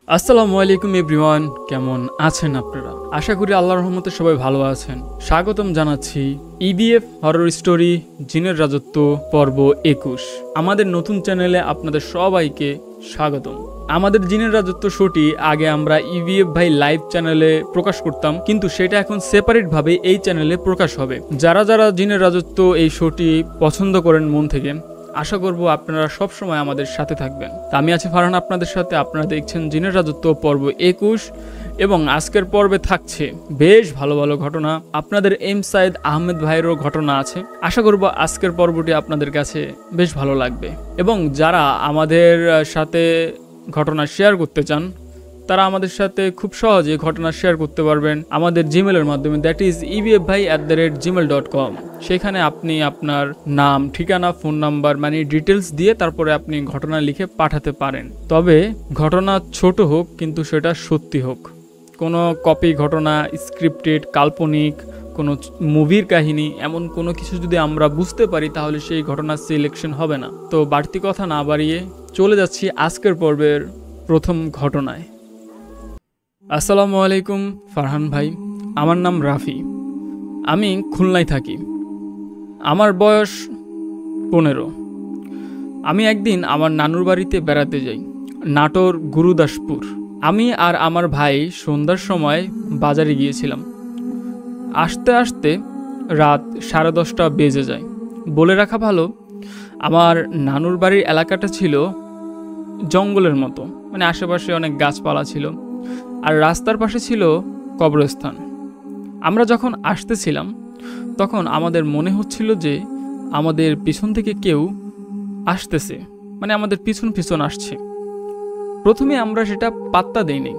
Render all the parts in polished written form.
আসসালামু আলাইকুম এভরিওয়ান, কেমন আছেন আপনারা? আশা করি আল্লাহর রহমতে সবাই ভালো আছেন। স্বাগতম জানাচ্ছি ইবিএফ হরর স্টোরি জিনের রাজত্ব পর্ব 21 আমাদের নতুন চ্যানেলে আপনাদের সবাইকে স্বাগতম। আমাদের জিনের রাজত্ব শোটি আগে আমরা ইবিএফ ভাই লাইভ চ্যানেলে প্রকাশ করতাম, কিন্তু সেটা এখন সেপারেট ভাবে এই চ্যানেলে প্রকাশ হবে। যারা যারা জিনের রাজত্ব এই শোটি পছন্দ করেন মন থেকে, আশা করব আপনারা সব সময় আমাদের সাথে থাকবেন। আমি আছি ফারহান আপনাদের সাথে। আপনারা দেখছেন জিনের রাজত্ব পর্ব 21 এবং আজকের পর্বে থাকছে বেশ ভালো ভালো ঘটনা। আপনাদের এম সাইদ আহমেদ ভাইয়েরও ঘটনা আছে। আশা করব আজকের পর্বটি আপনাদের কাছে বেশ ভালো লাগবে। এবং যারা আমাদের সাথে ঘটনা শেয়ার করতে চান, তারা আমাদের সাথে খুব সহজে ঘটনা শেয়ার করতে পারবেন আমাদের জিমেলের মাধ্যমে, দ্যাট ইজ ebfbhai@gmail.com। সেখানে আপনি আপনার নাম, ঠিকানা, ফোন নাম্বার মানে ডিটেলস দিয়ে তারপরে আপনি ঘটনা লিখে পাঠাতে পারেন। তবে ঘটনা ছোট হোক, কিন্তু সেটা সত্যি হোক। কোনো কপি ঘটনা, স্ক্রিপ্টেড, কাল্পনিক কোনো মুভির কাহিনী, এমন কোনো কিছু যদি আমরা বুঝতে পারি তাহলে সেই ঘটনা সিলেকশন হবে না। তো বাড়তি কথা না বাড়িয়ে চলে যাচ্ছি আজকের পর্বের প্রথম ঘটনায়। আসসালামু আলাইকুম ফারহান ভাই, আমার নাম রাফি। আমি খুলনায় থাকি। আমার বয়স 15। আমি একদিন আমার নানুর বাড়িতে বেড়াতে যাই, নাটোর গুরুদাসপুর। আমি আর আমার ভাই সন্ধ্যার সময় বাজারে গিয়েছিলাম। আসতে আসতে রাত 10:30 বেজে যায়। বলে রাখা ভালো, আমার নানুর বাড়ির এলাকাটা ছিল জঙ্গলের মতো, মানে আশেপাশে অনেক গাছপালা ছিল, আর রাস্তার পাশে ছিল কবরস্থান। আমরা যখন আসতেছিলাম তখন আমাদের মনে হচ্ছিল যে আমাদের পিছন থেকে কেউ আসতেছে, মানে আমাদের পিছন পিছন আসছে। প্রথমে আমরা সেটা পাত্তা দেইনি।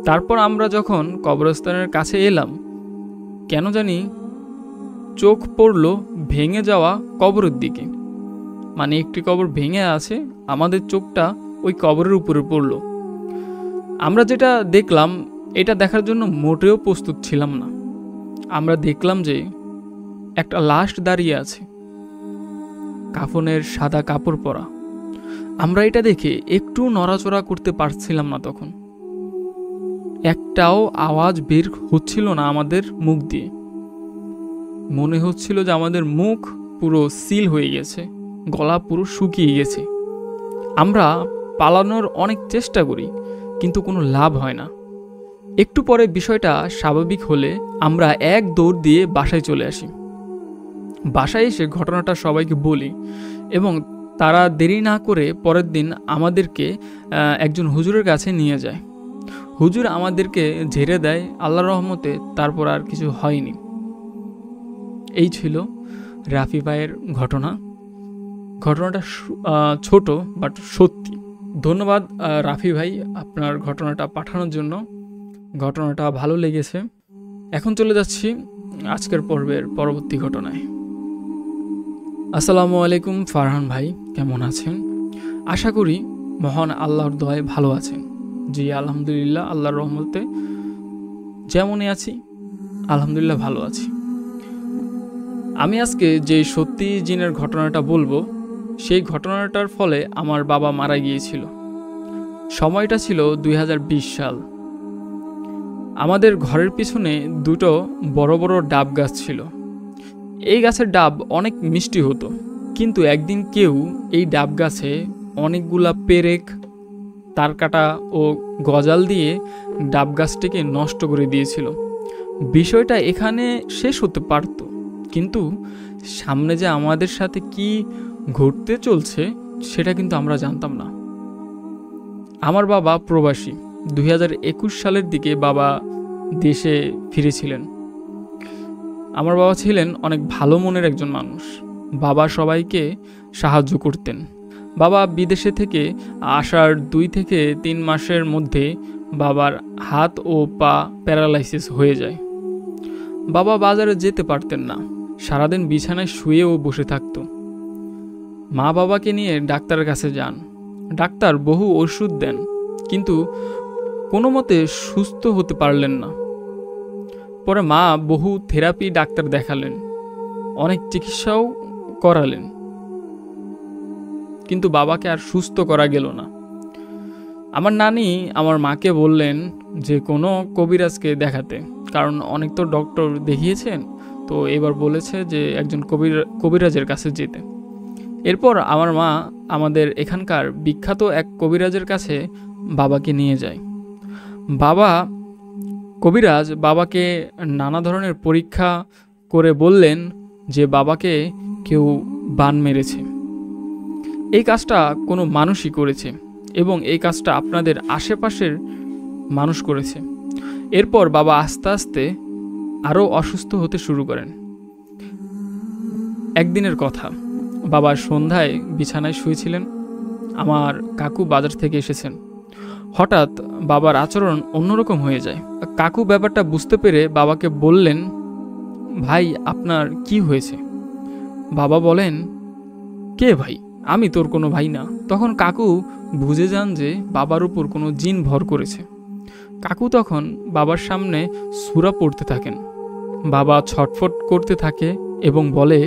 তারপর আমরা যখন কবরস্থানের কাছে এলাম, কেন জানি চোখ পড়ল ভেঙে যাওয়া কবরের দিকে। মানে একটি কবর ভেঙে আছে, আমাদের চোখটা ওই কবরের উপরে পড়ল। আমরা যেটা দেখলাম, এটা দেখার জন্য মোটেও প্রস্তুত ছিলাম না। আমরা দেখলাম যে একটা লাশ দাঁড়িয়ে আছে, কাফনের সাদা কাপড় পরা। আমরা এটা দেখে একটু নড়াচড়া করতে পারছিলাম না। তখন একটাও আওয়াজ বের হচ্ছিল না আমাদের মুখ দিয়ে। মনে হচ্ছিল যে আমাদের মুখ পুরো সিল হয়ে গেছে, গলা পুরো শুকিয়ে গেছে। আমরা পালানোর অনেক চেষ্টা করি, কিন্তু কোনো লাভ হয় না। একটু পরে বিষয়টা স্বাভাবিক হলে আমরা এক দৌড় দিয়ে বাসায় চলে আসি। বাসায় এসে ঘটনাটা সবাইকে বলি এবং তারা দেরি না করে পরের দিন আমাদেরকে একজন হুজুরের কাছে নিয়ে যায়। হুজুর আমাদেরকে ঝেড়ে দেয় আল্লাহর রহমতে। তারপর আর কিছু হয়নি। এই ছিল রাফি ভাইয়ের ঘটনা। ঘটনাটা ছোট বাট সত্যি। ধন্যবাদ রাফি ভাই আপনার ঘটনাটা পাঠানোর জন্য। ঘটনাটা ভালো লেগেছে। এখন চলে যাচ্ছি আজকের পর্বের পরবর্তী ঘটনায়। আসসালামু আলাইকুম ফারহান ভাই, কেমন আছেন? আশা করি মহান আল্লাহর দয়ায় ভালো আছেন। জি আলহামদুলিল্লাহ, আল্লাহর রহমতে যেমনই আছি আলহামদুলিল্লাহ ভালো আছি। আমি আজকে যে সত্যি জিনের ঘটনাটা বলবো, সেই ঘটনাটার ফলে আমার বাবা মারা গিয়েছিল। সময়টা ছিল 2020 সাল। আমাদের ঘরের পিছনে দুটো বড় বড় ডাব গাছ ছিল। এই গাছের ডাব অনেক মিষ্টি হতো, কিন্তু একদিন কেউ এই ডাব গাছে অনেকগুলা পেরেক, তারকাটা ও গজাল দিয়ে ডাব গাছটিকে নষ্ট করে দিয়েছিল। বিষয়টা এখানে শেষ হতে পারত, কিন্তু সামনে যে আমাদের সাথে কি ঘটতে চলছে সেটা কিন্তু আমরা জানতাম না। আমার বাবা প্রবাসী। 2021 সালের দিকে বাবা দেশে ফিরেছিলেন। আমার বাবা ছিলেন অনেক ভালো মনের একজন মানুষ। বাবা সবাইকে সাহায্য করতেন। বাবা বিদেশে থেকে আসার 2 থেকে 3 মাসের মধ্যে বাবার হাত ও পা প্যারালাইসিস হয়ে যায়। বাবা বাজারে যেতে পারতেন না, সারাদিন বিছানায় শুয়েও বসে থাকত। মা বাবাকে নিয়ে ডাক্তারের কাছে যান। ডাক্তার বহু ওষুধ দেন, কিন্তু কোনো মতে সুস্থ হতে পারলেন না। পরে মা বহু থেরাপি ডাক্তার দেখালেন, অনেক চিকিৎসাও করালেন, কিন্তু বাবাকে আর সুস্থ করা গেল না। আমার নানি আমার মাকে বললেন যে কোনো কবিরাজকে দেখাতে, কারণ অনেক তো ডক্টর দেখিয়েছেন, তো এবার বলেছে যে একজন কবিরাজের কাছে যেতে। এরপর আমার মা আমাদের এখানকার বিখ্যাত এক কবিরাজের কাছে বাবাকে নিয়ে যায়। কবিরাজ বাবাকে নানা ধরনের পরীক্ষা করে বললেন যে বাবাকে কেউ বান মেরেছে। এই কাজটা কোনো মানুষই করেছে এবং এই কাজটা আপনাদের আশেপাশের মানুষ করেছে। এরপর বাবা আস্তে আস্তে আরও অসুস্থ হতে শুরু করেন। একদিনের কথা, বাবা সন্ধ্যায় বিছানায় শুয়েছিলেন। আমার কাকু বাজার থেকে এসেছেন। হঠাৎ বাবার আচরণ অন্যরকম হয়ে যায়। কাকু ব্যাপারটা বুঝতে পেরে বাবাকে বললেন, ভাই আপনার কি হয়েছে? বাবা বলেন, কে ভাই? আমি তোর কোনো ভাই না। তখন কাকু বুঝে যান যে বাবার উপর কোনো জিন ভর করেছে। কাকু তখন বাবার সামনে সূরা পড়তে থাকেন। বাবা ছটফট করতে থাকে এবং বলে,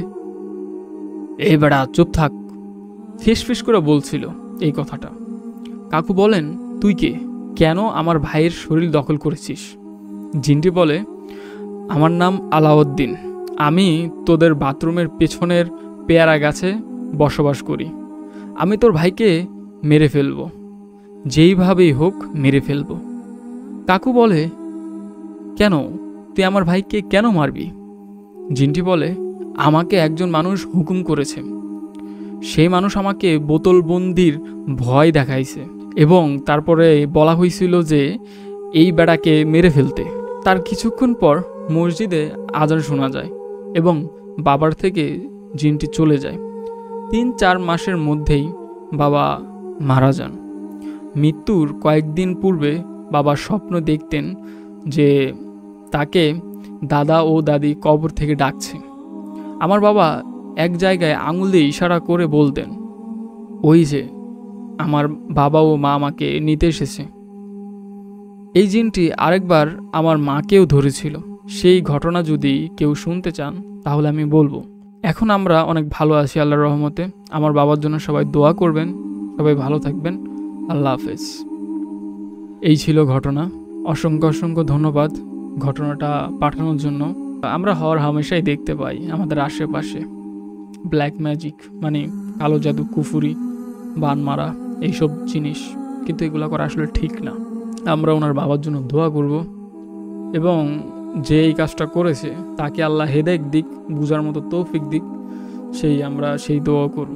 এই বেড়া চুপ থাক। ফিস করে বলছিল এই কথাটা। কাকু বলেন, তুই কে? কেন আমার ভাইয়ের শরীর দখল করেছিস? জিনটি বলে, আমার নাম আলাউদ্দিন। আমি তোদের বাথরুমের পেছনের পেয়ারা গাছে বসবাস করি। আমি তোর ভাইকে মেরে ফেলব, যেইভাবেই হোক মেরে ফেলব। কাকু বলে, কেন? তুই আমার ভাইকে কেন মারবি? জিনটি বলে, আমাকে একজন মানুষ হুকুম করেছে। সেই মানুষ আমাকে বোতলবন্দির ভয় দেখাইছে এবং তারপরে বলা হয়েছিল যে এই বেড়াকে মেরে ফেলতে। তার কিছুক্ষণ পর মসজিদে আজান শোনা যায় এবং বাবার থেকে জিনটি চলে যায়। 3-4 মাসের মধ্যেই বাবা মারা যান। মৃত্যুর কয়েকদিন পূর্বে বাবা স্বপ্ন দেখতেন যে তাকে দাদা ও দাদি কবর থেকে ডাকছে। আমার বাবা এক জায়গায় আঙুল দিয়ে ইশারা করে বলতেন, ওই যে আমার বাবা ও মা আমাকে নিতে এসেছে। এই জিনটি আরেকবার আমার মাকেও ধরেছিল। সেই ঘটনা যদি কেউ শুনতে চান তাহলে আমি বলবো। এখন আমরা অনেক ভালো আছি আল্লাহর রহমতে। আমার বাবার জন্য সবাই দোয়া করবেন। সবাই ভালো থাকবেন। আল্লাহ হাফেজ। এই ছিল ঘটনা। অসংখ্য ধন্যবাদ ঘটনাটা পাঠানোর জন্য। আমরা হর হামেশাই দেখতে পাই আমাদের আশেপাশে ব্ল্যাক ম্যাজিক, মানে কালো জাদু, কুফুরি, বান মারা, এইসব জিনিস, কিন্তু এগুলো করা আসলে ঠিক না। আমরা ওনার বাবার জন্য দোয়া করব এবং যে এই কাজটা করেছে তাকে আল্লাহ হেদায়েত দিক, বুঝার মতো তৌফিক দিক, আমরা সেই দোয়া করব।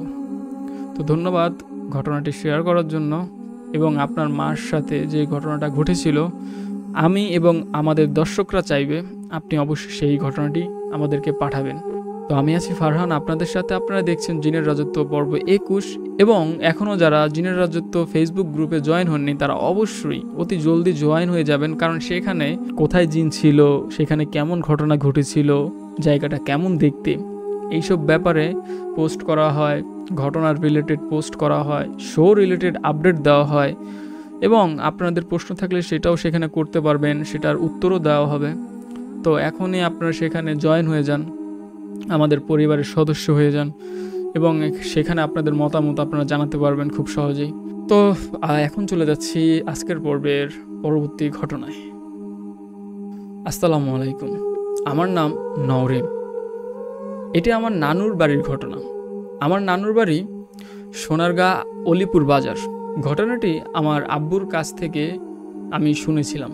তো ধন্যবাদ ঘটনাটি শেয়ার করার জন্য। এবং আপনার মার সাথে যে ঘটনাটা ঘটেছিল, আমি এবং আমাদের দর্শকরা চাইবে আপনি অবশ্যই সেই ঘটনাটি আমাদেরকে পাঠাবেন। তো আমি আছি ফারহান আপনাদের সাথে। আপনারা দেখছেন জিনের রাজত্ব পর্ব 21 এবং এখনও যারা জিনের রাজত্ব ফেসবুক গ্রুপে জয়েন হননি তারা অবশ্যই অতি জলদি জয়েন হয়ে যাবেন, কারণ সেখানে কোথায় জিন ছিল, সেখানে কেমন ঘটনা ঘটেছিল, জায়গাটা কেমন দেখতে, এইসব ব্যাপারে পোস্ট করা হয়, ঘটনার রিলেটেড পোস্ট করা হয়, শো রিলেটেড আপডেট দেওয়া হয় এবং আপনাদের প্রশ্ন থাকলে সেটাও সেখানে করতে পারবেন, সেটার উত্তরও দেওয়া হবে। তো এখনই আপনারা সেখানে জয়েন হয়ে যান, আমাদের পরিবারের সদস্য হয়ে যান এবং সেখানে আপনাদের মতামত আপনারা জানাতে পারবেন খুব সহজেই। তো এখন চলে যাচ্ছি আজকের পর্বের পরবর্তী ঘটনায়। আসসালামু আলাইকুম। আমার নাম নওরিন। এটি আমার নানুর বাড়ির ঘটনা। আমার নানুর বাড়ি সোনারগাঁ অলিপুর বাজার। ঘটনাটি আমার আব্বুর কাছ থেকে আমি শুনেছিলাম।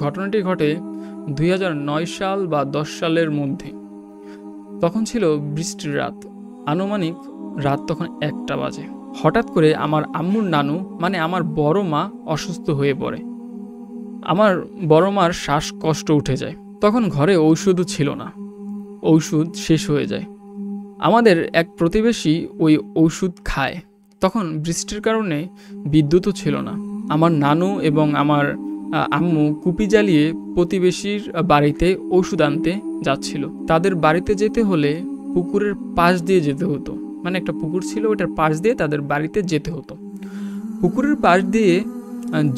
ঘটনাটি ঘটে 2009 সাল বা 10 সালের মধ্যে। তখন ছিল বৃষ্টির রাত, আনুমানিক রাত তখন 1টা বাজে। হঠাৎ করে আমার আম্মুর নানু, মানে আমার বড় মা, অসুস্থ হয়ে পড়ে। আমার বড় মার শ্বাসকষ্ট উঠে যায়। তখন ঘরে ঔষধও ছিল না, ঔষধ শেষ হয়ে যায়। আমাদের এক প্রতিবেশী ওই ঔষধ খায়। তখন বৃষ্টির কারণে বিদ্যুৎও ছিল না। আমার নানু এবং আমার আম্মু কুপি জ্বালিয়ে প্রতিবেশীর বাড়িতে ওষুধ আনতে যাচ্ছিল। তাদের বাড়িতে যেতে হলে পুকুরের পাশ দিয়ে যেতে হতো, মানে একটা পুকুর ছিল, ওটার পাশ দিয়ে তাদের বাড়িতে যেতে হতো। পুকুরের পাশ দিয়ে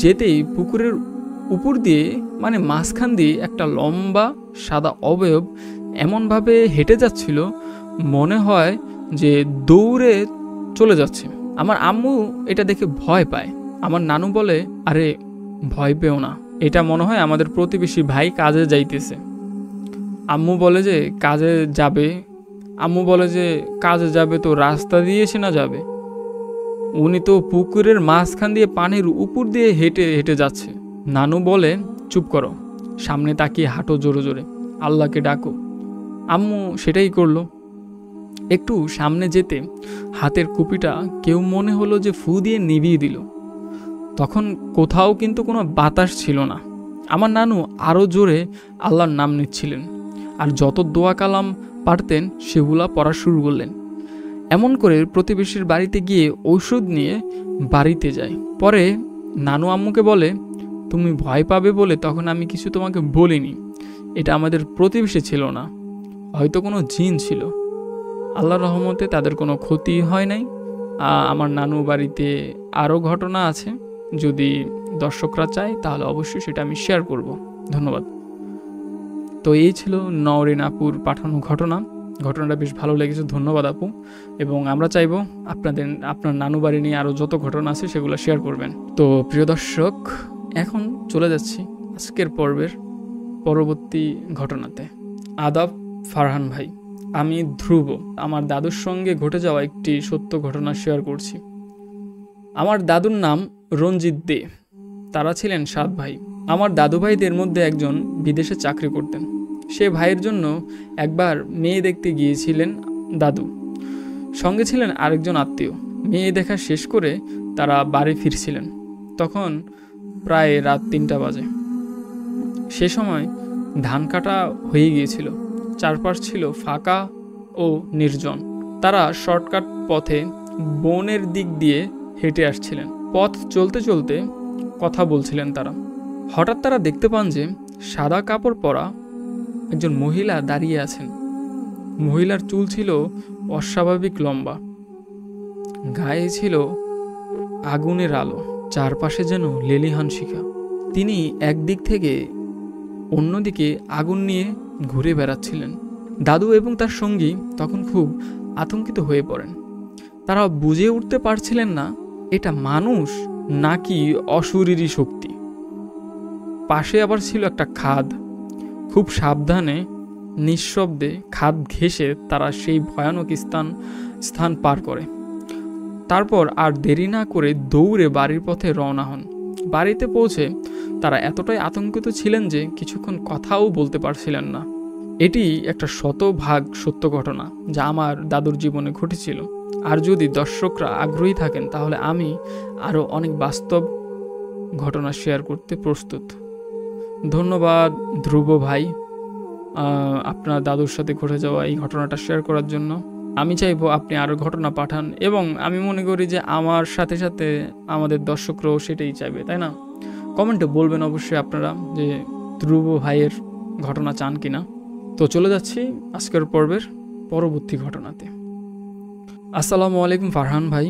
যেতেই পুকুরের উপর দিয়ে, মানে মাঝখান দিয়ে একটা লম্বা সাদা অবয়ব এমনভাবে হেঁটে যাচ্ছিল মনে হয় যে দৌড়ে চলে যাচ্ছে। আমার আম্মু এটা দেখে ভয় পায়। আমার নানু বলে, আরে ভয় পেও না, এটা মনে হয় আমাদের প্রতিবেশী ভাই কাজে যাইতেছে। আম্মু বলে যে কাজে যাবে তো রাস্তা দিয়ে এসে না যাবে, উনি তো পুকুরের মাঝখান দিয়ে পানির উপর দিয়ে হেঁটে হেঁটে যাচ্ছে। নানু বলে, চুপ করো, সামনে তাকিয়ে হাঁটো জোরে জোরে, আল্লাহকে ডাকো। আম্মু সেটাই করলো। একটু সামনে যেতে হাতের কুপিটা কেউ মনে হলো যে ফু দিয়ে নিভিয়ে দিল। তখন কোথাও কিন্তু কোনো বাতাস ছিল না। আমার নানু আরও জোরে আল্লাহর নাম নিচ্ছিলেন, আর যত দোয়া কালাম পারতেন সেগুলা পড়া শুরু করলেন। এমন করে প্রতিবেশীর বাড়িতে গিয়ে ঔষধ নিয়ে বাড়িতে যায়। পরে নানু আম্মুকে বলে, তুমি ভয় পাবে বলে তখন আমি কিছু তোমাকে বলিনি, এটা আমাদের প্রতিবেশী ছিল না, হয়তো কোনো জিন ছিল। আল্লাহর রহমতে তাদের কোনো ক্ষতি হয় নাই। আমার নানু বাড়িতে আরও ঘটনা আছে, যদি দর্শকরা চায় তাহলে অবশ্যই সেটা আমি শেয়ার করব। ধন্যবাদ। তো এই ছিল নওরিন আপুর পাঠানো ঘটনাটা বেশ ভালো লেগেছে, ধন্যবাদ আপু। এবং আমরা চাইবো আপনার নানু বাড়ি নিয়ে আরও যত ঘটনা আছে সেগুলো শেয়ার করবেন। তো প্রিয় দর্শক, এখন চলে যাচ্ছি আজকের পর্বের পরবর্তী ঘটনাতে। আদাব ফারহান ভাই, আমি ধ্রুব। আমার দাদুর সঙ্গে ঘটে যাওয়া একটি সত্য ঘটনা শেয়ার করছি। আমার দাদুর নাম রঞ্জিত দে। তারা ছিলেন 7 ভাই। আমার দাদু ভাইদের মধ্যে একজন বিদেশে চাকরি করতেন। সে ভাইয়ের জন্য একবার মেয়ে দেখতে গিয়েছিলেন দাদু, সঙ্গে ছিলেন আরেকজন আত্মীয়। মেয়ে দেখা শেষ করে তারা বাড়ি ফিরছিলেন। তখন প্রায় রাত 3টা বাজে। সে সময় ধান কাটা হয়ে গিয়েছিল, চারপাশ ছিল ফাঁকা ও নির্জন। তারা শর্টকাট পথে বনের দিক দিয়ে হেঁটে আসছিলেন। পথ চলতে চলতে কথা বলছিলেন তারা। হঠাৎ তারা দেখতে পান যে সাদা কাপড় পরা একজন মহিলা দাঁড়িয়ে আছেন। মহিলার চুল ছিল অস্বাভাবিক লম্বা, গায়ে ছিল আগুনের আলো, চারপাশে যেন লেলিহান শিখা। তিনি একদিক থেকে অন্যদিকে আগুন নিয়ে ঘুরে বেড়াচ্ছিলেন। দাদু এবং তার সঙ্গী তখন খুব আতঙ্কিত হয়ে পড়েন। তারা বুঝে উঠতে পারছিলেন না এটা মানুষ নাকি অশরীরী শক্তি। পাশে আবার ছিল একটা খাদ। খুব সাবধানে নিঃশব্দে খাদ ঘেঁষে তারা সেই ভয়ানক স্থান পার করে। তারপর আর দেরি না করে দৌড়ে বাড়ির পথে রওনা হন। বাড়িতে পৌঁছে তারা এতটাই আতঙ্কিত ছিলেন যে কিছুক্ষণ কথাও বলতে পারছিলেন না। এটি একটা শতভাগ সত্য ঘটনা যা আমার দাদুর জীবনে ঘটেছিল। আর যদি দর্শকরা আগ্রহী থাকেন তাহলে আমি আরও অনেক বাস্তব ঘটনা শেয়ার করতে প্রস্তুত। ধন্যবাদ ধ্রুব ভাই, আপনার দাদুর সাথে ঘটে যাওয়া এই ঘটনাটা শেয়ার করার জন্য। আমি চাইবো আপনি আরও ঘটনা পাঠান, এবং আমি মনে করি যে আমার সাথে সাথে আমাদের দর্শকরাও সেটাই চাইবে, তাই না? কমেন্টে বলবেন অবশ্যই আপনারা যে ধ্রুব ভাইয়ের ঘটনা চান কিনা। তো চলে যাচ্ছি আজকের পর্বের পরবর্তী ঘটনাতে। আসসালামু আলাইকুম ফারহান ভাই,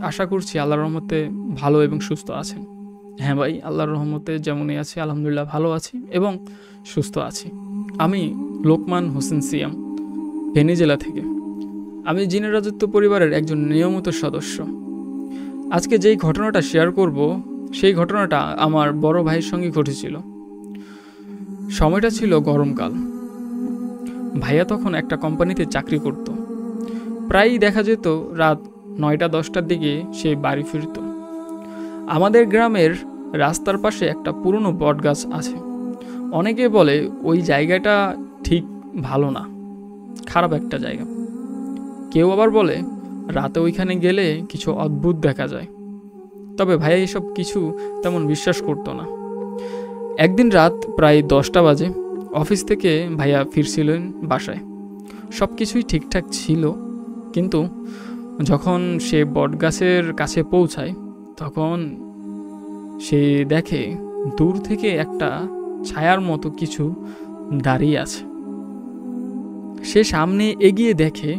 আশা করছি আল্লাহর রহমতে ভালো এবং সুস্থ আছেন। হ্যাঁ ভাই, আল্লাহর রহমতে যেমনই আছি আলহামদুলিল্লাহ ভালো আছি এবং সুস্থ আছি। আমি লোকমান হোসেন সিয়াম, ফেনী জেলা থেকে। আমি জিনের রাজত্ব পরিবারের একজন নিয়মিত সদস্য। আজকে যেই ঘটনাটা শেয়ার করব সেই ঘটনাটা আমার বড় ভাইয়ের সঙ্গে ঘটেছিল। সময়টা ছিল গরমকাল। ভাইয়া তখন একটা কোম্পানিতে চাকরি করত। প্রায়ই দেখা যেত রাত 9টা-10টার দিকে সে বাড়ি ফিরত। আমাদের গ্রামের রাস্তার পাশে একটা পুরনো বটগাছ আছে। অনেকে বলে ওই জায়গাটা ঠিক ভালো না, খারাপ একটা জায়গা। কেউ আবার বলে রাতে ওইখানে গেলে কিছু অদ্ভুত দেখা যায়। তবে ভাইয়া এসব কিছু তেমন বিশ্বাস করতো না। একদিন রাত প্রায় 10টা বাজে। অফিস থেকে ভাইয়া ফিরছিলেন বাসায়। সব কিছুই ঠিকঠাক ছিল, কিন্তু যখন সে বটগাছের কাছে পৌঁছায় তখন সে দেখে দূর থেকে একটা ছায়ার মতো কিছু দাঁড়িয়ে আছে। সে সামনে এগিয়ে দেখে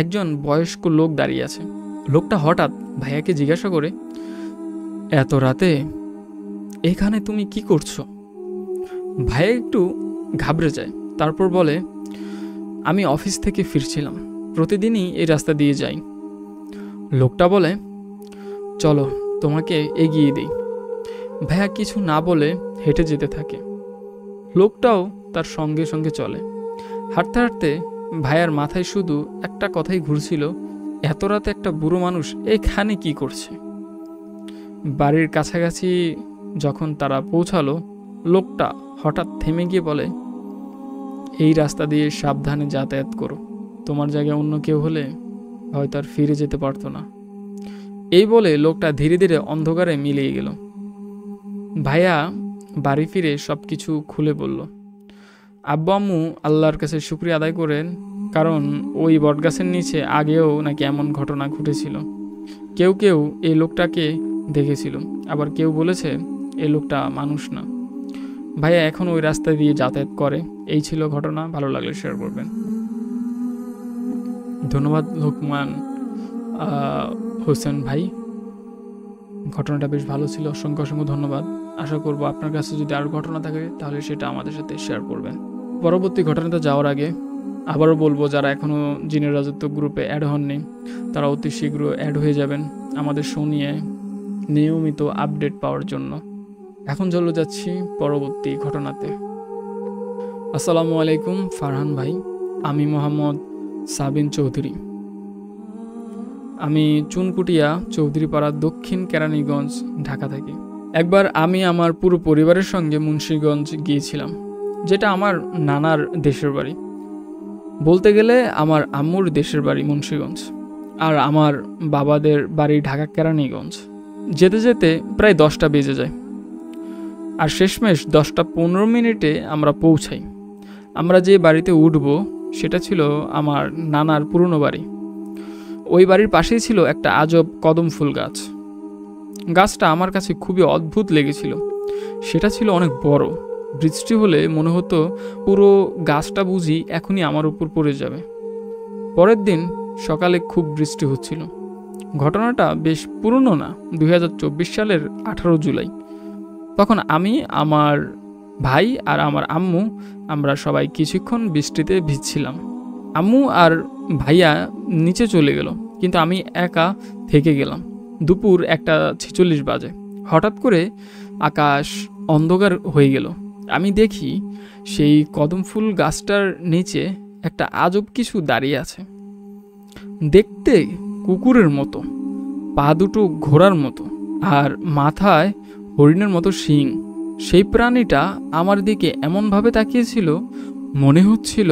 একজন বয়স্ক লোক দাঁড়িয়ে আছে। লোকটা হঠাৎ ভাইয়াকে জিজ্ঞাসা করে, এত রাতে এখানে তুমি কি করছো? ভাইয়া একটু ঘাবড়ে যায়, তারপর বলে, আমি অফিস থেকে ফিরছিলাম, প্রতিদিনই এই রাস্তা দিয়ে যাই। লোকটা বলে, চলো তোমাকে এগিয়ে দিই। ভাইয়া কিছু না বলে হেঁটে যেতে থাকে। লোকটাও তার সঙ্গে সঙ্গে চলে। হাঁটতে হাঁটতে ভাইয়ার মাথায় শুধু একটা কথাই ঘুরছিল, এত রাতে একটা বুড়ো মানুষ এখানে কি করছে। বাড়ির কাছাকাছি যখন তারা পৌঁছালো, লোকটা হঠাৎ থেমে গিয়ে বলে, এই রাস্তা দিয়ে সাবধানে যাতায়াত করো, তোমার জায়গায় অন্য কেউ হলে হয়তো আর ফিরে যেতে পারতো না। এই বলে লোকটা ধীরে ধীরে অন্ধকারে মিলিয়ে গেল। ভাইয়া বাড়ি ফিরে সব কিছু খুলে বলল। আব্বু আম্মু আল্লাহর কাছে শুকরিয়া আদায় করেন, কারণ ওই বটগাছের নিচে আগেও নাকি এমন ঘটনা ঘটেছিল। কেউ কেউ এই লোকটাকে দেখেছিল, আবার কেউ বলেছে এই লোকটা মানুষ না। ভাইয়া এখন ওই রাস্তা দিয়ে যাতায়াত করে। এই ছিল ঘটনা। ভালো লাগলে শেয়ার করবেন। ধন্যবাদ লোকমান হোসেন ভাই, ঘটনাটা বেশ ভালো ছিল। অসংখ্য অসংখ্য ধন্যবাদ। আশা করব আপনার কাছে যদি আরও ঘটনা থাকে তাহলে সেটা আমাদের সাথে শেয়ার করবেন। পরবর্তী ঘটনাতে যাওয়ার আগে আবারও বলবো, যারা এখনও জিনের রাজত্ব গ্রুপে অ্যাড হননি তারা অতি শীঘ্র অ্যাড হয়ে যাবেন আমাদের শো নিয়ে নিয়মিত আপডেট পাওয়ার জন্য। এখন চলে যাচ্ছি পরবর্তী ঘটনাতে। আসসালামু আলাইকুম ফারহান ভাই, আমি মোহাম্মদ সাবিন চৌধুরী। আমি চুনকুটিয়া চৌধুরীপাড়া, দক্ষিণ কেরানীগঞ্জ, ঢাকা থাকি। একবার আমি আমার পুরো পরিবারের সঙ্গে মুন্সিগঞ্জ গিয়েছিলাম, যেটা আমার নানার দেশের বাড়ি। বলতে গেলে আমার আম্মুর দেশের বাড়ি মুন্সিগঞ্জ, আর আমার বাবাদের বাড়ি ঢাকা কেরানীগঞ্জ। যেতে যেতে প্রায় 10টা বেজে যায়, আর শেষমেশ 10টা 15 মিনিটে আমরা পৌঁছাই। আমরা যে বাড়িতে উঠব সেটা ছিল আমার নানার পুরনো বাড়ি। ওই বাড়ির পাশেই ছিল একটা আজব কদম ফুল গাছ। গাছটা আমার কাছে খুবই অদ্ভুত লেগেছিল। সেটা ছিল অনেক বড়। বৃষ্টি হলে মনে হতো পুরো গাছটা বুঝি এখনই আমার উপর পড়ে যাবে। পরের দিন সকালে খুব বৃষ্টি হচ্ছিল। ঘটনাটা বেশ পুরনো না, 2024 সালের 18 জুলাই। তখন আমি, আমার ভাই আর আমার আম্মু, আমরা সবাই কিছুক্ষণ বৃষ্টিতে ভিজছিলাম। আম্মু আর ভাইয়া নিচে চলে গেল, কিন্তু আমি একা থেকে গেলাম। দুপুর 1:46 বাজে। হঠাৎ করে আকাশ অন্ধকার হয়ে গেল। আমি দেখি সেই কদম ফুল গাছটার নিচে একটা আজব কিছু দাঁড়িয়ে আছে। দেখতে কুকুরের মতো, পা দুটো ঘোড়ার মতো, আর মাথায় হরিণের মতো শিং। সেই প্রাণীটা আমার দিকে এমনভাবে তাকিয়েছিল, মনে হচ্ছিল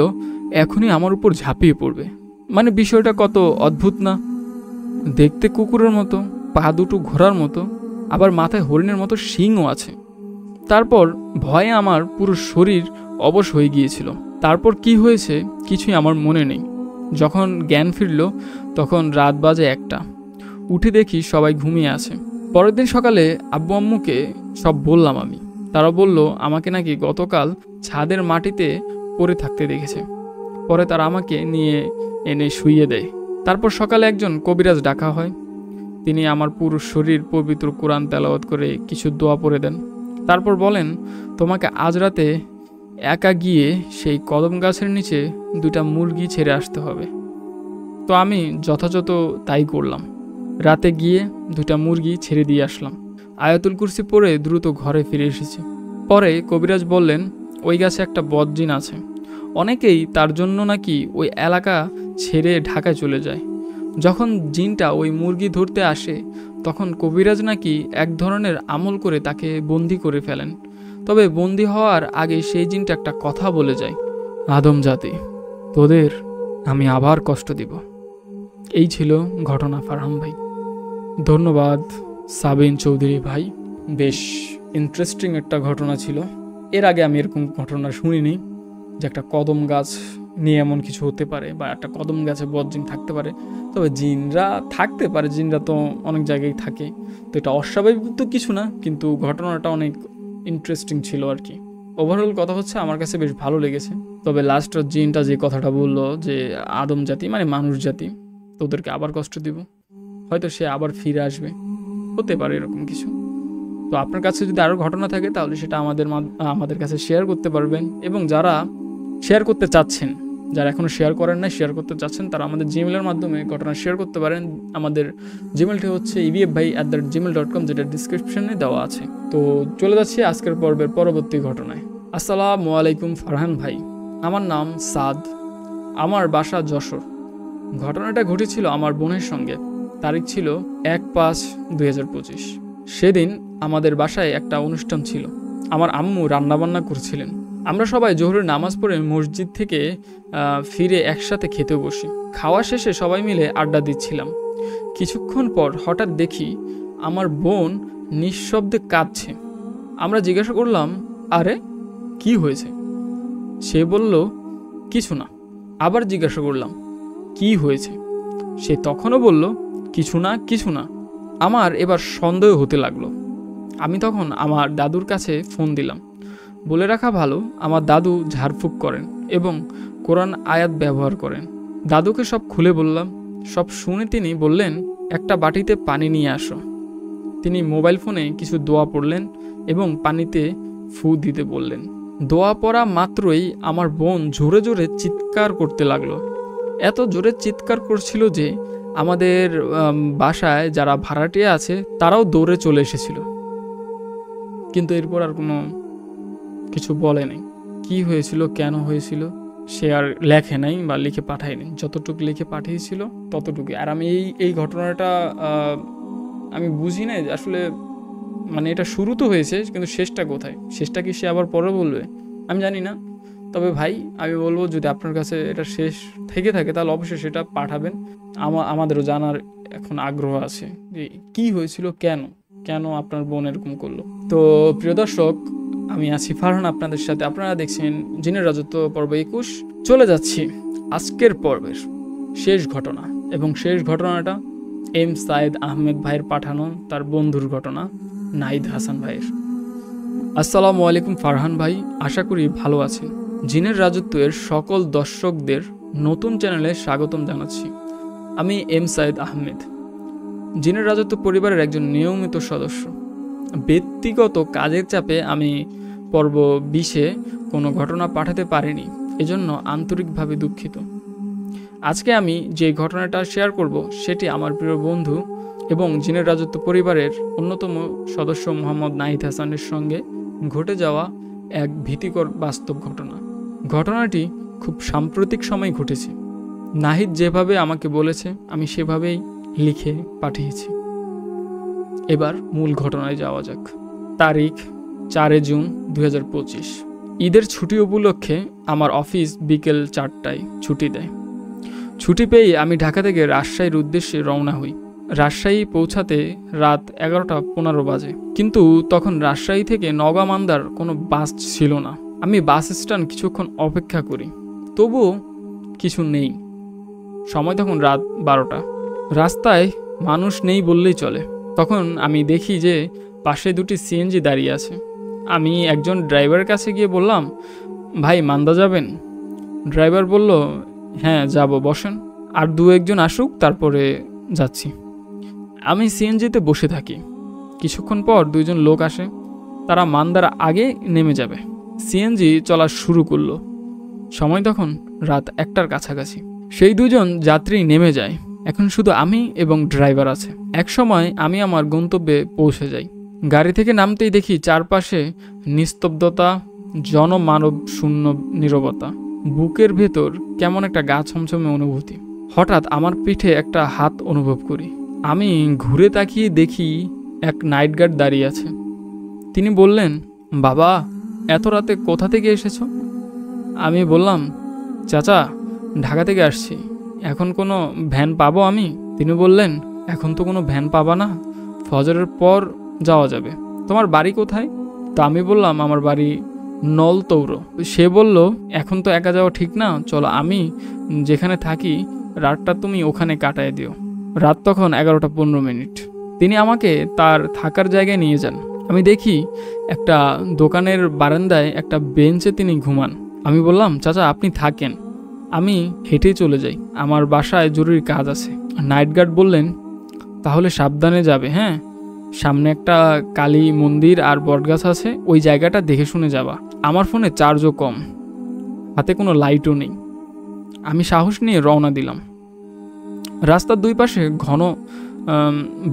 এখনই আমার উপর ঝাঁপিয়ে পড়বে। মানে বিষয়টা কত অদ্ভুত না? দেখতে কুকুরের মতো, পা দুটো ঘোড়ার মতো, আবার মাথায় হরিণের মতো শিংও আছে। তারপর ভয়ে আমার পুরো শরীর অবশ হয়ে গিয়েছিল। তারপর কি হয়েছে কিছুই আমার মনে নেই। যখন জ্ঞান ফিরল তখন রাত বাজে 1টা। উঠে দেখি সবাই ঘুমিয়ে আছে। পরের দিন সকালে আব্বু আম্মুকে সব বললাম আমি। তারা বলল আমাকে নাকি গতকাল ছাদের মাটিতে পড়ে থাকতে দেখেছে। পরে তারা আমাকে নিয়ে এনে শুইয়ে দেয়। তারপর সকালে একজন কবিরাজ ডাকা হয়। তিনি আমার পুরো শরীর পবিত্র কোরআন তেলাওয়াত করে কিছু দোয়া পড়ে দেন। তারপর বলেন, তোমাকে আজ রাতে একা গিয়ে সেই কদম গাছের নিচে 2টা মুরগি ছেড়ে আসতে হবে। তো আমি যথাযথ তাই করলাম। রাতে গিয়ে 2টা মুরগি ছেড়ে দিয়ে আসলাম। আয়াতুল কুরসি পড়ে দ্রুত ঘরে ফিরে এসেছি। পরে কবিরাজ বললেন, ওই গাছে একটা বদজিন আছে। অনেকেই তার জন্য নাকি ওই এলাকা ছেড়ে ঢাকায় চলে যায়। যখন জিনটা ওই মুরগি ধরতে আসে তখন কবিরাজ নাকি এক ধরনের আমল করে তাকে বন্দি করে ফেলেন। তবে বন্দি হওয়ার আগে সেই জিনটা একটা কথা বলে যায়, আদম জাতি, তোদের আমি আবার কষ্ট দিব। এই ছিল ঘটনা ফারহান ভাই। ধন্যবাদ সাবিন চৌধুরী ভাই, বেশ ইন্টারেস্টিং একটা ঘটনা ছিল। এর আগে আমি এরকম ঘটনা শুনিনি যে একটা কদম গাছ নিয়ে এমন কিছু হতে পারে, বা একটা কদম গাছে বদজিন থাকতে পারে। তবে জিনরা থাকতে পারে, জিনরা তো অনেক জায়গায় থাকে, তো এটা অস্বাভাবিক তো কিছু না, কিন্তু ঘটনাটা অনেক ইন্টারেস্টিং ছিল আর কি। ওভারঅল কথা হচ্ছে আমার কাছে বেশ ভালো লেগেছে। তবে লাস্টের জিনটা যে কথাটা বললো যে আদম জাতি মানে মানুষ জাতি, তোদেরকে আবার কষ্ট দিব, হয়তো সে আবার ফিরে আসবে, হতে পারে এরকম কিছু। তো আপনার কাছে যদি আরও ঘটনা থাকে তাহলে সেটা আমাদের কাছে শেয়ার করতে পারবেন। এবং যারা শেয়ার করতে চাচ্ছেন যারা এখনও শেয়ার করেন না, শেয়ার করতে চাচ্ছেন, তারা আমাদের জিমেলের মাধ্যমে ঘটনা শেয়ার করতে পারেন। আমাদের জিমেলটি হচ্ছে ebfbhai@gmail.com, যেটা ডিসক্রিপশনে দেওয়া আছে। তো চলে যাচ্ছি আজকের পর্বের পরবর্তী ঘটনায়। আসসালামু আলাইকুম ফারহান ভাই, আমার নাম সাদ, আমার বাসা যশোর। ঘটনাটা ঘটেছিল আমার বোনের সঙ্গে। তারিখ ছিল 1/5/2025। সেদিন আমাদের বাসায় একটা অনুষ্ঠান ছিল। আমার আম্মু রান্নাবান্না করছিলেন। আমরা সবাই জোহরের নামাজ পড়ে মসজিদ থেকে ফিরে একসাথে খেতে বসি। খাওয়া শেষে সবাই মিলে আড্ডা দিচ্ছিলাম। কিছুক্ষণ পর হঠাৎ দেখি আমার বোন নিঃশব্দে কাঁদছে। আমরা জিজ্ঞাসা করলাম, আরে কি হয়েছে? সে বলল, কিছু না। আবার জিজ্ঞাসা করলাম, কি হয়েছে? সে তখনও বলল, কিছু না। আমার এবার সন্দেহ হতে লাগলো। আমি তখন আমার দাদুর কাছে ফোন দিলাম। বলে রাখা ভালো, আমার দাদু ঝাড়ফুঁক করেন এবং কোরআন আয়াত ব্যবহার করেন। দাদুকে সব খুলে বললাম। সব শুনে তিনি বললেন, একটা বাটিতে পানি নিয়ে আসো। তিনি মোবাইল ফোনে কিছু দোয়া পড়লেন এবং পানিতে ফু দিতে বললেন। দোয়া পড়া মাত্রই আমার বোন জোরে জোরে চিৎকার করতে লাগলো। এত জোরে চিৎকার করছিল যে আমাদের বাসায় যারা ভাড়াটিয়া আছে তারাও দৌড়ে চলে এসেছিল। কিন্তু এরপর আর কোনো কিছু বলে নাই। কি হয়েছিল, কেন হয়েছিল সে আর লেখে নাই বা লিখে পাঠায়নি। যতটুকু লিখে পাঠিয়েছিল ততটুকু। আর আমি এই ঘটনাটা আমি বুঝি নাই আসলে, মানে এটা শুরু তো হয়েছে কিন্তু শেষটা কোথায়? শেষটা কি সে আবার পরে বলবে আমি জানি না। তবে ভাই আমি বলবো, যদি আপনার কাছে এটা শেষ থেকে থাকে তাহলে অবশ্যই সেটা পাঠাবেন। আমাদেরও জানার এখন আগ্রহ আছে যে কি হয়েছিল, কেন আপনার বোন এরকম করলো। তো প্রিয় দর্শক, আমি আছি ফারহান আপনাদের সাথে। আপনারা দেখছেন জিনের রাজত্ব পর্ব 21। চলে যাচ্ছি আজকের পর্বের শেষ ঘটনা, এবং শেষ ঘটনাটা এম সাইদ আহমেদ ভাইয়ের পাঠানো তার বন্ধুর ঘটনা, নাহিদ হাসান ভাইয়ের। আসসালামু আলাইকুম ফারহান ভাই, আশা করি ভালো আছেন। জিনের রাজত্বের সকল দর্শকদের নতুন চ্যানেলে স্বাগতম জানাচ্ছি। আমি এম সাইদ আহমেদ, জিনের রাজত্ব পরিবারের একজন নিয়মিত সদস্য। ব্যক্তিগত কাজের চাপে আমি পর্ব 20-এ কোনো ঘটনা পাঠাতে পারিনি, এজন্য আন্তরিকভাবে দুঃখিত। আজকে আমি যে ঘটনাটা শেয়ার করব সেটি আমার প্রিয় বন্ধু এবং জিনের রাজত্ব পরিবারের অন্যতম সদস্য মোহাম্মদ নাহিদ হাসানের সঙ্গে ঘটে যাওয়া এক ভীতিকর বাস্তব ঘটনা। ঘটনাটি খুব সাম্প্রতিক সময় ঘটেছে। নাহিদ যেভাবে আমাকে বলেছে আমি সেভাবেই লিখে পাঠিয়েছি। এবার মূল ঘটনায় যাওয়া যাক। তারিখ 4 জুন 2025। ঈদের ছুটি উপলক্ষে আমার অফিস বিকেল 4টায় ছুটি দেয়। ছুটি পেয়ে আমি ঢাকা থেকে রাজশাহীর উদ্দেশ্যে রওনা হই। রাজশাহী পৌঁছাতে রাত 11:15 বাজে, কিন্তু তখন রাজশাহী থেকে নওগাঁ মান্দার কোনো বাস ছিল না। আমি বাস স্ট্যান্ড কিছুক্ষণ অপেক্ষা করি, তবুও কিছু নেই। সময় তখন রাত 12টা। রাস্তায় মানুষ নেই বললেই চলে। তখন আমি দেখি যে পাশে দুটি সিএনজি দাঁড়িয়ে আছে। আমি একজন ড্রাইভারের কাছে গিয়ে বললাম, ভাই মান্দা যাবেন? ড্রাইভার বলল, হ্যাঁ যাব, বসেন, আর 2-1 জন আসুক তারপরে যাচ্ছি। আমি সিএনজিতে বসে থাকি। কিছুক্ষণ পর 2 জন লোক আসে, তারা মান্দার আগে নেমে যাবে। সিএনজি চলা শুরু করলো। সময় তখন রাত 1টার কাছাকাছি। সেই 2 জন যাত্রী নেমে যায়। এখন শুধু আমি এবং ড্রাইভার আছে। এক সময় আমি আমার গন্তব্যে পৌঁছে যাই। গাড়ি থেকে নামতেই দেখি চারপাশে নিস্তব্ধতা, জনমানব শূন্য নীরবতা। বুকের ভেতর কেমন একটা গা ছমছমে অনুভূতি। হঠাৎ আমার পিঠে একটা হাত অনুভব করি। আমি ঘুরে তাকিয়ে দেখি এক নাইট গার্ড দাঁড়িয়ে আছে। তিনি বললেন, বাবা এত রাতে কোথা থেকে এসেছো? আমি বললাম, চাচা ঢাকা থেকে আসছি, এখন কোনো ভ্যান পাবো আমি? তিনি বললেন, এখন তো কোনো ভ্যান পাবা না, ফজরের পর যাওয়া যাবে। তোমার বাড়ি কোথায়? তো আমি বললাম, আমার বাড়ি নলতৌর। সে বলল, এখন তো একা যাওয়া ঠিক না, চলো আমি যেখানে থাকি রাতটা তুমি ওখানে কাটায় দিও। রাত তখন 11:15। তিনি আমাকে তার থাকার জায়গায় নিয়ে যান। আমি দেখি একটা দোকানের বারান্দায় একটা বেঞ্চে তিনি ঘুমান। আমি বললাম, চাচা আপনি থাকেন, আমি হেঁটেই চলে যাই, আমার বাসায় জরুরি কাজ আছে। নাইট গার্ড বললেন, তাহলে সাবধানে যাবে, হ্যাঁ, সামনে একটা কালী মন্দির আর বটগাছ আছে, ওই জায়গাটা দেখে শুনে যাবা। আমার ফোনে চার্জও কম, হাতে কোনো লাইটও নেই। আমি সাহস নিয়ে রওনা দিলাম। রাস্তার দুই পাশে ঘন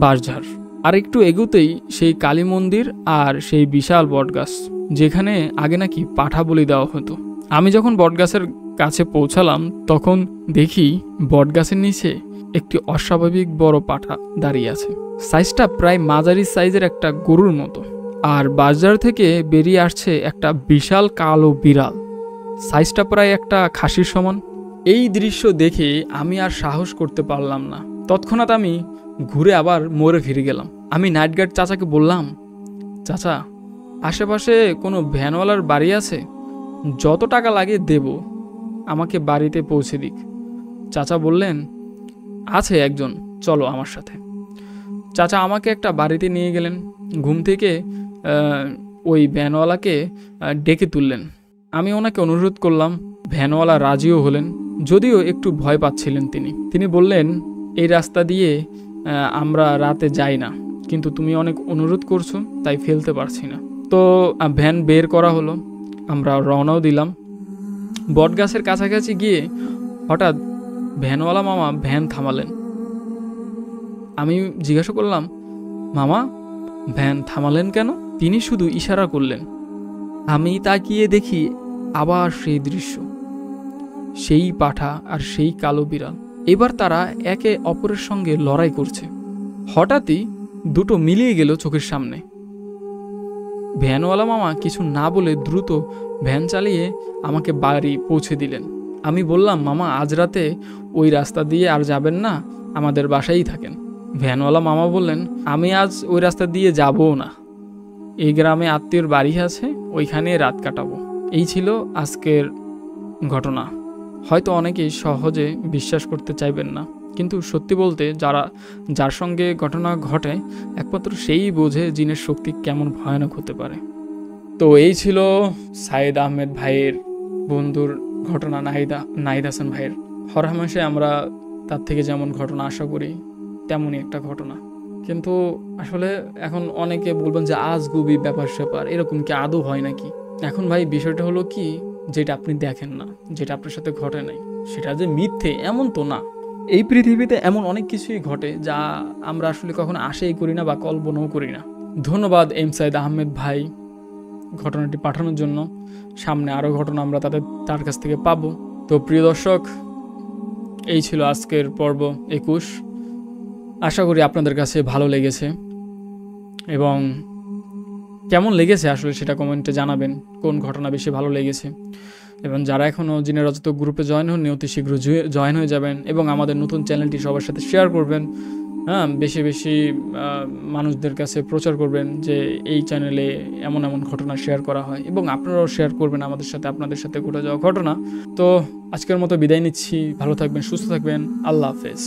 বাঁশঝাড়, আর একটু এগোতেই সেই কালী মন্দির আর সেই বিশাল বটগাছ, যেখানে আগে নাকি পাঠা বলি দেওয়া হতো। আমি যখন বটগাছের কাছে পৌঁছালাম তখন দেখি বটগাছের নিচে একটি অস্বাভাবিক বড় পাঠা দাঁড়িয়ে আছে। সাইজটা প্রায় মাঝারি সাইজের একটা গরুর মতো, আর বাজার থেকে বেরিয়ে আসছে একটা বিশাল কালো বিড়াল, সাইজটা প্রায় একটা খাসির সমান। এই দৃশ্য দেখে আমি আর সাহস করতে পারলাম না। তৎক্ষণাৎ আমি ঘুরে আবার মোড়ে ফিরে গেলাম। আমি নাইট গার্ড চাচাকে বললাম, চাচা, আশেপাশে কোনো ভ্যানওয়ালার বাড়ি আছে? যত টাকা লাগে দেব, আমাকে বাড়িতে পৌঁছে দিক। চাচা বললেন, আছে একজন, চলো আমার সাথে। চাচা আমাকে একটা বাড়িতে নিয়ে গেলেন। ঘুম থেকে ওই ভ্যানওয়ালাকে ডেকে তুললেন। আমি ওনাকে অনুরোধ করলাম, ভ্যানওয়ালা রাজিও হলেন, যদিও একটু ভয় পাচ্ছিলেন তিনি বললেন, এই রাস্তা দিয়ে আমরা রাতে যাই না, কিন্তু তুমি অনেক অনুরোধ করছো তাই ফেলতে পারছি না। তো ভ্যান বের করা হলো, আমরা রওনাও দিলাম। বটগাছের কাছাকাছি গিয়ে হঠাৎ ভ্যানওয়ালা মামা ভ্যান থামালেন। আমি জিজ্ঞাসা করলাম, মামা ভ্যান থামালেন কেন? তিনি শুধু ইশারা করলেন। আমি তাকিয়ে দেখি আবার সেই দৃশ্য, সেই পাঠা আর সেই কালো বিড়াল। এবার তারা একে অপরের সঙ্গে লড়াই করছে। হঠাৎই দুটো মিলিয়ে গেল চোখের সামনে। ভ্যানওয়ালা মামা কিছু না বলে দ্রুত ভ্যান চালিয়ে আমাকে বাড়ি পৌঁছে দিলেন। আমি বললাম, মামা আজ রাতে ওই রাস্তা দিয়ে আর যাবেন না, আমাদের বাসায়ই থাকেন। ভ্যানওয়ালা মামা বললেন, আমি আজ ওই রাস্তা দিয়ে যাবও না, এই গ্রামে আত্মীয়র বাড়ি আছে, ওইখানে রাত কাটাবো। এই ছিল আজকের ঘটনা। হয়তো অনেকেই সহজে বিশ্বাস করতে চাইবেন না, কিন্তু সত্যি বলতে যার সঙ্গে ঘটনা ঘটে একমাত্র সেই বোঝে জিনের শক্তি কেমন ভয়ানক হতে পারে। তো এই ছিল সাইদ আহমেদ ভাইয়ের বন্ধুর ঘটনা, নাহিদ হাসান ভাইয়ের। হরহামেশাই আমরা তার থেকে যেমন ঘটনা আশা করি তেমনই একটা ঘটনা। কিন্তু আসলে এখন অনেকে বলবেন যে আজগুবি ব্যাপার স্যাপার, এরকম কি আদৌ হয় নাকি? এখন ভাই বিষয়টা হলো কি, যেটা আপনি দেখেন না, যেটা আপনার সাথে ঘটে নাই, সেটা যে মিথ্যে এমন তো না। এই পৃথিবীতে এমন অনেক কিছুই ঘটে যা আমরা আসলে কখনো আশাই করি না বা কল্পনাও করি না। ধন্যবাদ এম সাইদ আহমেদ ভাই ঘটনাটি পাঠানোর জন্য। সামনে আরও ঘটনা আমরা তার কাছ থেকে পাবো। তো প্রিয় দর্শক, এই ছিল আজকের পর্ব 21। আশা করি আপনাদের কাছে ভালো লেগেছে, এবং কেমন লেগেছে আসলে সেটা কমেন্টে জানাবেন, কোন ঘটনা বেশি ভালো লেগেছে। এবং যারা এখনও জিনের রাজত্ব গ্রুপে জয়েন হননি অতি শীঘ্র জয়েন হয়ে যাবেন, এবং আমাদের নতুন চ্যানেলটি সবার সাথে শেয়ার করবেন। বেশি বেশি মানুষদের কাছে প্রচার করবেন যে এই চ্যানেলে এমন এমন ঘটনা শেয়ার করা হয়, এবং আপনারাও শেয়ার করবেন আমাদের সাথে আপনাদের সাথে ঘটে যাওয়া ঘটনা। তো আজকের মতো বিদায় নিচ্ছি, ভালো থাকবেন, সুস্থ থাকবেন, আল্লাহ হাফেজ।